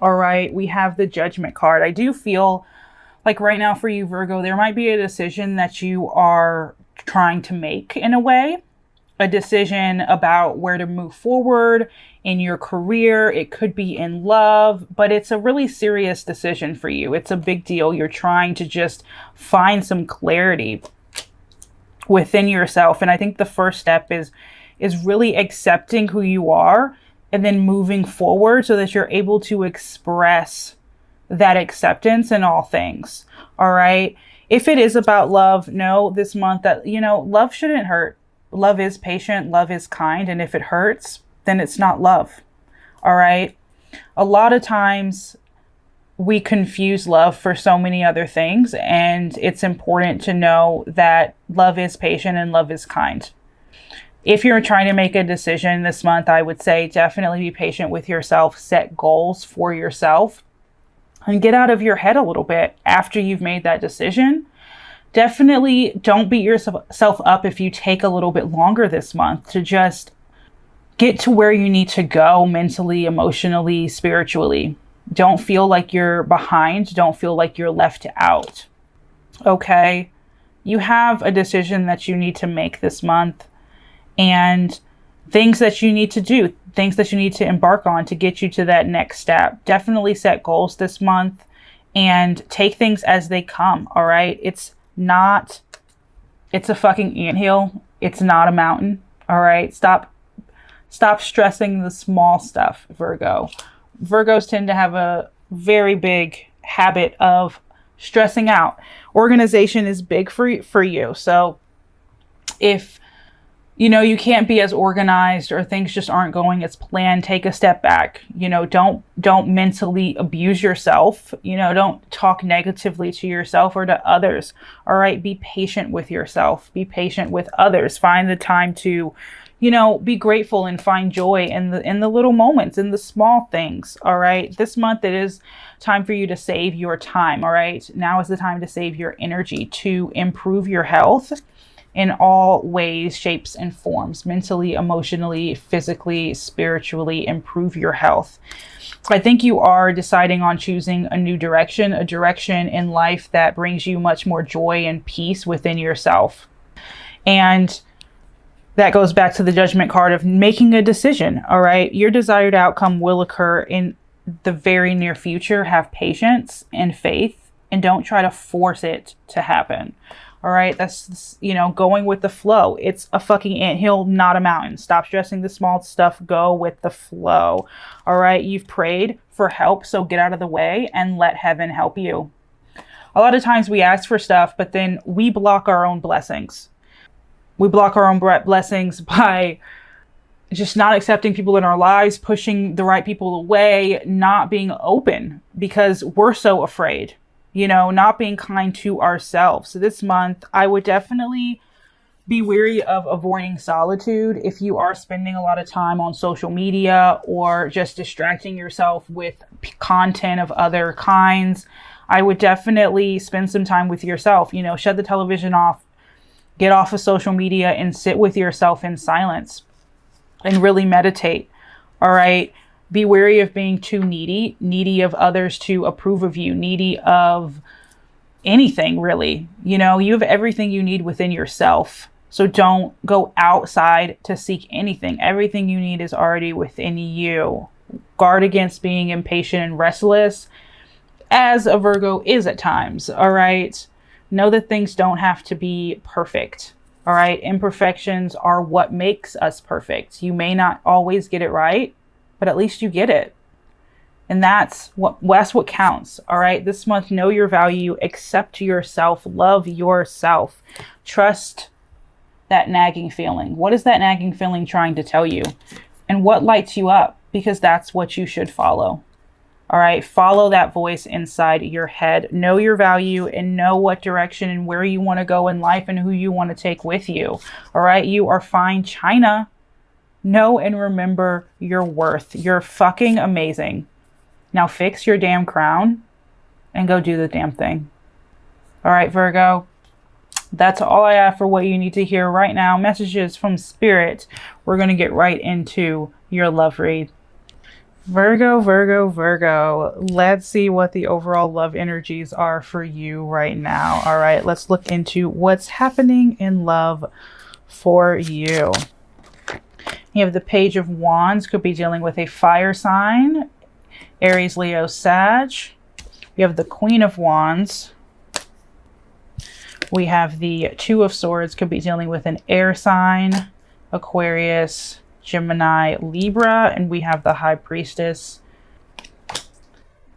All right, we have the Judgment card. I do feel like right now for you, Virgo, there might be a decision that you are trying to make in a way. A decision about where to move forward in your career. It could be in love, but it's a really serious decision for you. It's a big deal. You're trying to just find some clarity within yourself. And I think the first step is really accepting who you are and then moving forward so that you're able to express that acceptance in all things. All right. If it is about love, know this month that, you know, love shouldn't hurt. Love is patient, love is kind, and if it hurts, then it's not love. All right? A lot of times we confuse love for so many other things, and it's important to know that love is patient and love is kind. If you're trying to make a decision this month, I would say definitely be patient with yourself, set goals for yourself, and get out of your head a little bit after you've made that decision. Definitely don't beat yourself up if you take a little bit longer this month to just get to where you need to go mentally, emotionally, spiritually. Don't feel like you're behind. Don't feel like you're left out. Okay? You have a decision that you need to make this month and things that you need to do, things that you need to embark on to get you to that next step. Definitely set goals this month and take things as they come. All right? It's a fucking anthill. It's not a mountain. All right. Stop stressing the small stuff, Virgo. Virgos tend to have a very big habit of stressing out. Organization is big for you. So if you know you can't be as organized or things just aren't going as planned, take a step back. You know, don't mentally abuse yourself. You know, don't talk negatively to yourself or to others. All right, be patient with yourself. Be patient with others. Find the time to, you know, be grateful and find joy in the little moments, in the small things. All right, this month it is time for you to save your time. All right, now is the time to save your energy to improve your health in all ways, shapes, and forms, mentally, emotionally, physically, spiritually, improve your health. I think you are deciding on choosing a new direction, a direction in life that brings you much more joy and peace within yourself. And that goes back to the Judgment card of making a decision. All right. Your desired outcome will occur in the very near future. Have patience and faith and don't try to force it to happen. All right. That's, you know, going with the flow. It's a fucking anthill, not a mountain. Stop stressing the small stuff. Go with the flow. All right. You've prayed for help. So get out of the way and let heaven help you. A lot of times we ask for stuff, but then we block our own blessings. We block our own blessings by just not accepting people in our lives, pushing the right people away, not being open because we're so afraid. You know, not being kind to ourselves. So this month, I would definitely be wary of avoiding solitude. If you are spending a lot of time on social media or just distracting yourself with content of other kinds, I would definitely spend some time with yourself. You know, shut the television off, get off of social media and sit with yourself in silence and really meditate. All right. Be wary of being too needy of others to approve of you, needy of anything, really. You know, you have everything you need within yourself. So don't go outside to seek anything. Everything you need is already within you. Guard against being impatient and restless, as a Virgo is at times. All right. Know that things don't have to be perfect. All right. Imperfections are what makes us perfect. You may not always get it right, but at least you get it. And that's what counts. All right. This month, know your value, accept yourself, love yourself, trust that nagging feeling. What is that nagging feeling trying to tell you? And what lights you up? Because that's what you should follow. All right. Follow that voice inside your head. Know your value and know what direction and where you want to go in life and who you want to take with you. All right. You are fine, China. Know and remember your worth. You're fucking amazing. Now fix your damn crown and go do the damn thing. All right, Virgo. That's all I have for what you need to hear right now. Messages from Spirit. We're going to get right into your love read. Virgo, Virgo, Virgo. Let's see what the overall love energies are for you right now. All right, let's look into what's happening in love for you. You have the Page of Wands, could be dealing with a fire sign, Aries, Leo, Sag. You have the Queen of Wands. We have the Two of Swords, could be dealing with an air sign, Aquarius, Gemini, Libra, and we have the High Priestess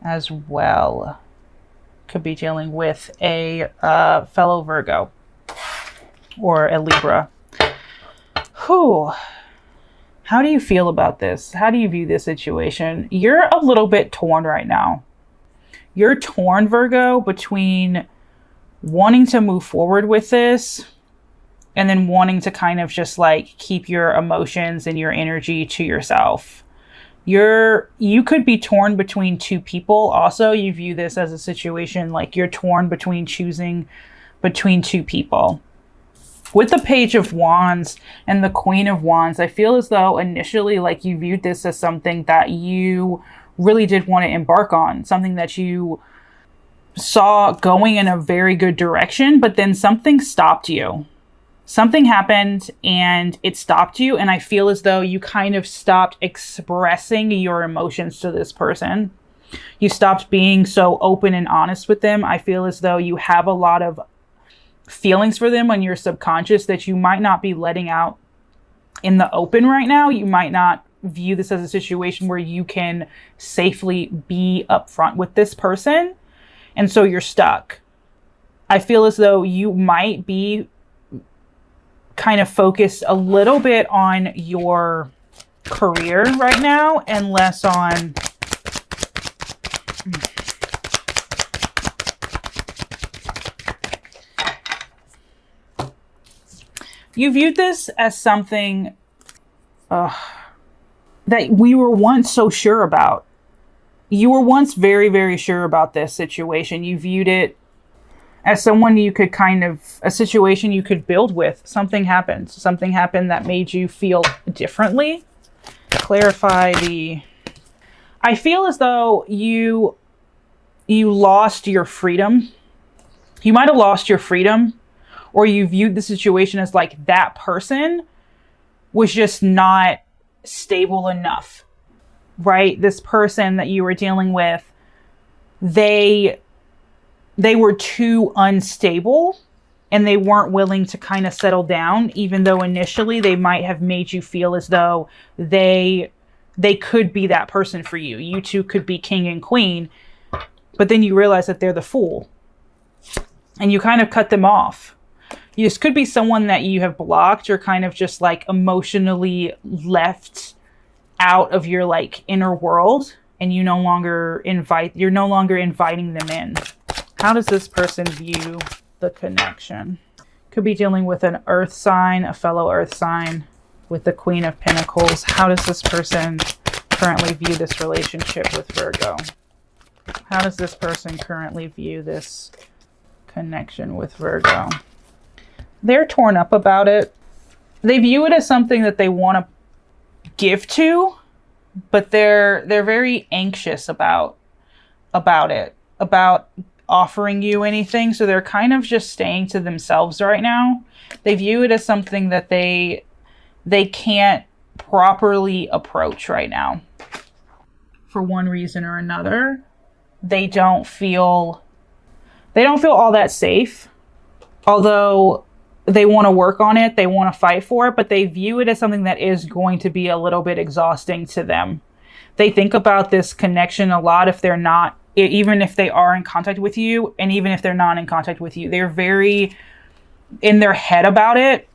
as well. Could be dealing with a fellow Virgo or a Libra. Whew. How do you feel about this? How do you view this situation? You're a little bit torn right now. You're torn, Virgo, between wanting to move forward with this and then wanting to kind of just like keep your emotions and your energy to yourself. You could be torn between two people. Also, you view this as a situation like you're torn between choosing between two people. With the Page of Wands and the Queen of Wands, I feel as though initially like you viewed this as something that you really did want to embark on, something that you saw going in a very good direction, but then something stopped you. Something happened and it stopped you. And I feel as though you kind of stopped expressing your emotions to this person. You stopped being so open and honest with them. I feel as though you have a lot of feelings for them on your subconscious that you might not be letting out in the open right now. You might not view this as a situation where you can safely be upfront with this person. And so you're stuck. I feel as though you might be kind of focused a little bit on your career right now and less on you viewed this as something that we were once so sure about. You were once very, very sure about this situation. You viewed it as someone you could a situation you could build with. Something happened that made you feel differently. Clarify I feel as though you lost your freedom. You might have lost your freedom, or you viewed the situation as like that person was just not stable enough, right? This person that you were dealing with, they were too unstable and they weren't willing to kind of settle down, even though initially they might have made you feel as though they could be that person for you. You two could be king and queen, but then you realize that they're the fool and you kind of cut them off. This could be someone that you have blocked or kind of just like emotionally left out of your like inner world, and you're no longer inviting them in. How does this person view the connection? Could be dealing with an earth sign, a fellow earth sign with the Queen of Pentacles. How does this person currently view this relationship with Virgo? How does this person currently view this connection with Virgo? They're torn up about it. They view it as something that they want to give to, but they're very anxious about it, about offering you anything. So they're kind of just staying to themselves right now. They view it as something that they can't properly approach right now. For one reason or another, they don't feel all that safe. Although they want to work on it, they want to fight for it, but they view it as something that is going to be a little bit exhausting to them. They think about this connection a lot even if they are in contact with you, and even if they're not in contact with you. They're very in their head about it,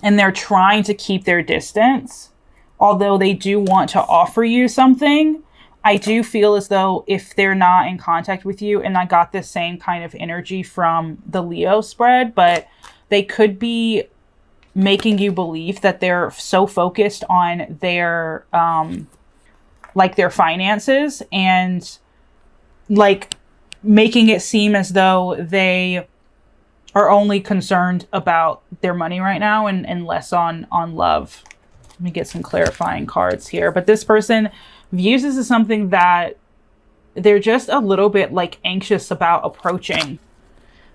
and they're trying to keep their distance. Although they do want to offer you something, I do feel as though if they're not in contact with you, and I got this same kind of energy from the Leo spread, but they could be making you believe that they're so focused on their finances and like making it seem as though they are only concerned about their money right now and less on love. Let me get some clarifying cards here. But this person views this as something that they're just a little bit like anxious about approaching.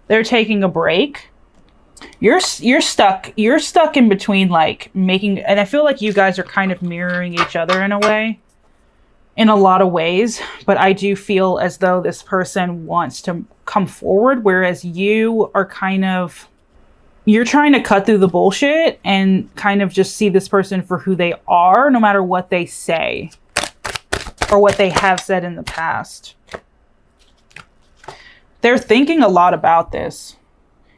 They're taking a break. You're stuck in between, like making, and I feel like you guys are kind of mirroring each other in a way, in a lot of ways, but I do feel as though this person wants to come forward, whereas you are kind of, you're trying to cut through the bullshit and kind of just see this person for who they are, no matter what they say or what they have said in the past. They're thinking a lot about this.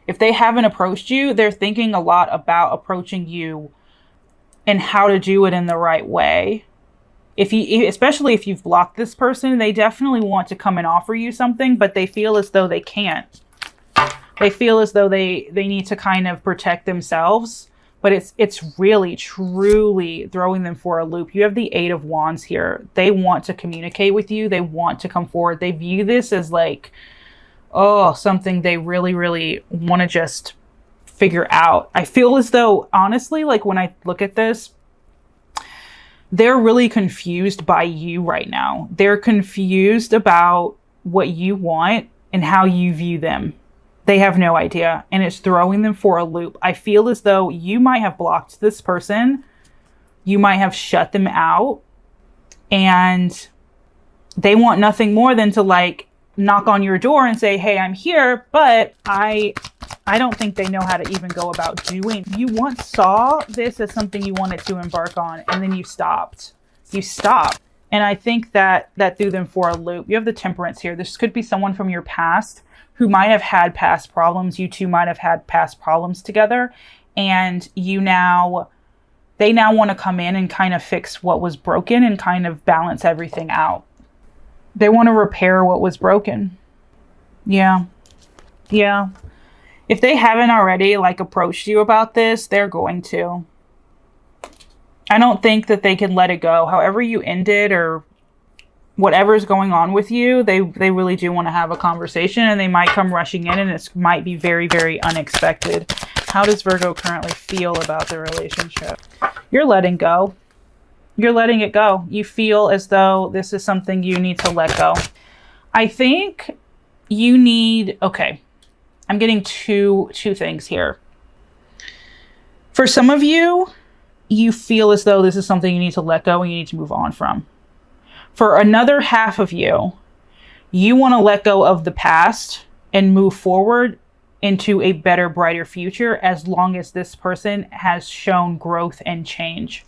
If they haven't approached you, they're thinking a lot about approaching you and how to do it in the right way. Especially if you've blocked this person, they definitely want to come and offer you something, but they feel as though they can't. They feel as though they need to kind of protect themselves, but it's really, truly throwing them for a loop. You have the Eight of Wands here. They want to communicate with you. They want to come forward. They view this as like, oh, something they really, really want to just figure out. I feel as though, honestly, like when I look at this, they're really confused by you right now. They're confused about what you want and how you view them. They have no idea, and it's throwing them for a loop. I feel as though you might have blocked this person. You might have shut them out, and they want nothing more than to like knock on your door and say, hey, I'm here, but I don't think they know how to even go about doing. You once saw this as something you wanted to embark on, and then you stopped. You stopped. And I think that threw them for a loop. You have the Temperance here. This could be someone from your past who might have had past problems. You two might have had past problems together, and they now want to come in and kind of fix what was broken and kind of balance everything out. They want to repair what was broken. Yeah. Yeah. If they haven't already like approached you about this, they're going to. I don't think that they can let it go. However you ended or whatever's going on with you, they really do want to have a conversation, and they might come rushing in, and it might be very, very unexpected. How does Virgo currently feel about the relationship? You're letting go. You're letting it go. You feel as though this is something you need to let go. I think you need, okay, I'm getting two things here. For some of you, you feel as though this is something you need to let go and you need to move on from. For another half of you, you want to let go of the past and move forward into a better, brighter future, as long as this person has shown growth and change.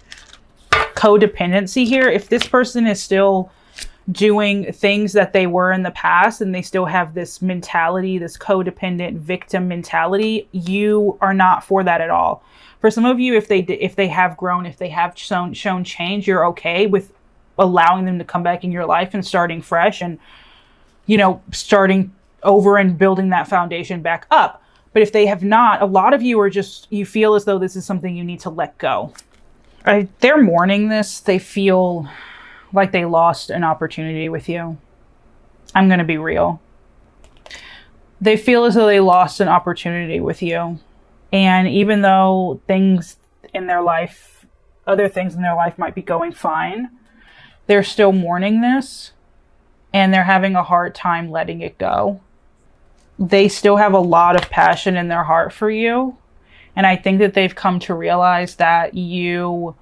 Codependency here. If this person is still doing things that they were in the past and they still have this mentality, this codependent victim mentality, you are not for that at all. For some of you, if they have grown, if they have shown change, you're okay with allowing them to come back in your life and starting fresh and, you know, starting over and building that foundation back up. But if they have not, a lot of you are just, you feel as though this is something you need to let go. They're mourning this. They feel like they lost an opportunity with you. I'm going to be real. They feel as though they lost an opportunity with you. And even though things in their life, other things in their life might be going fine, they're still mourning this, and they're having a hard time letting it go. They still have a lot of passion in their heart for you. And I think that they've come to realize that you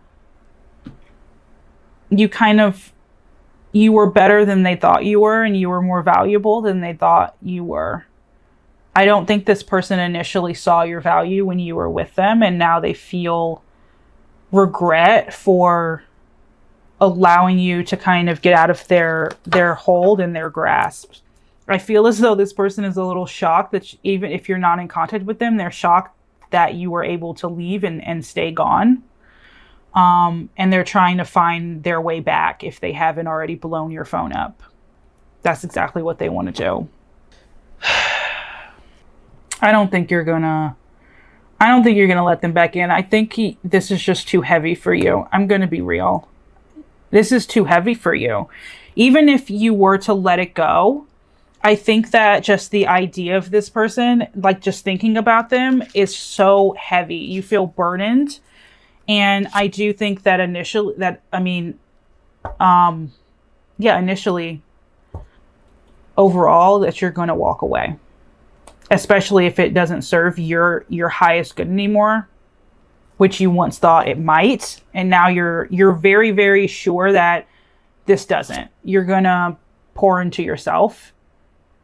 were better than they thought you were, and you were more valuable than they thought you were. I don't think this person initially saw your value when you were with them, and now they feel regret for allowing you to kind of get out of their hold and their grasp. I feel as though this person is a little shocked that even if you're not in contact with them, they're shocked that you were able to leave and stay gone. And they're trying to find their way back if they haven't already blown your phone up. That's exactly what they want to do. I don't think you're gonna let them back in. I think this is just too heavy for you. I'm gonna be real. This is too heavy for you. Even if you were to let it go, I think that just the idea of this person, like just thinking about them, is so heavy. You feel burdened. And I do think that Yeah, initially, overall, that you're going to walk away, especially if it doesn't serve your highest good anymore, which you once thought it might, and now you're very, very sure that this doesn't. You're going to pour into yourself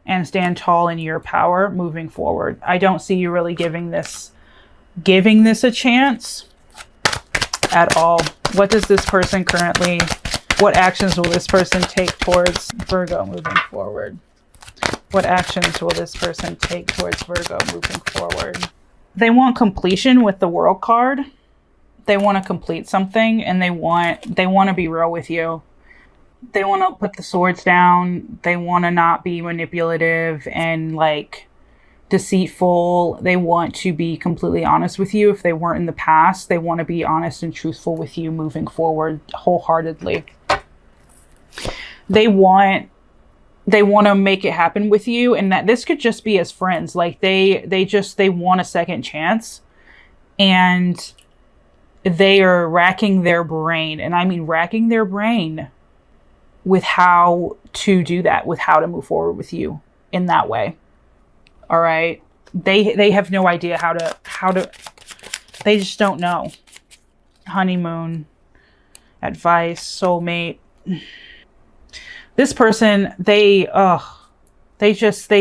and stand tall in your power moving forward. I don't see you really giving this a chance at all. What does this person currently, what actions will this person take towards Virgo moving forward? What actions will this person take towards Virgo moving forward? They want completion with the World card. They want to complete something, and they want to be real with you. They want to put the swords down. They want to not be manipulative and like deceitful. They want to be completely honest with you. If they weren't in the past, they want to be honest and truthful with you moving forward wholeheartedly. They want to make it happen with you, and that this could just be as friends. Like they want a second chance, and they are racking their brain, and I mean racking their brain with how to do that, with how to move forward with you in that way. All right. They have no idea how to, they just don't know. Honeymoon, advice, soulmate. This person, they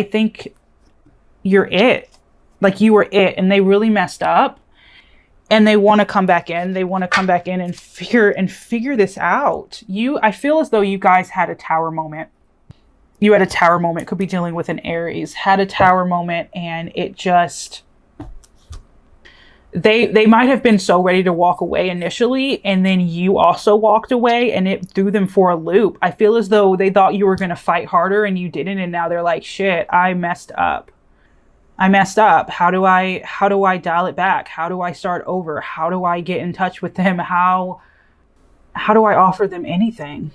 think you're it. Like you were it, and they really messed up, and they want to come back in. They want to come back in and figure this out. I feel as though you guys had a tower moment. You had a tower moment, could be dealing with an Aries, had a tower moment, and it just, they might have been so ready to walk away initially, and then you also walked away, and it threw them for a loop. I feel as though they thought you were going to fight harder and you didn't, and now they're like, shit, I messed up. How do I dial it back? How do I start over? How do I get in touch with them? How do I offer them anything?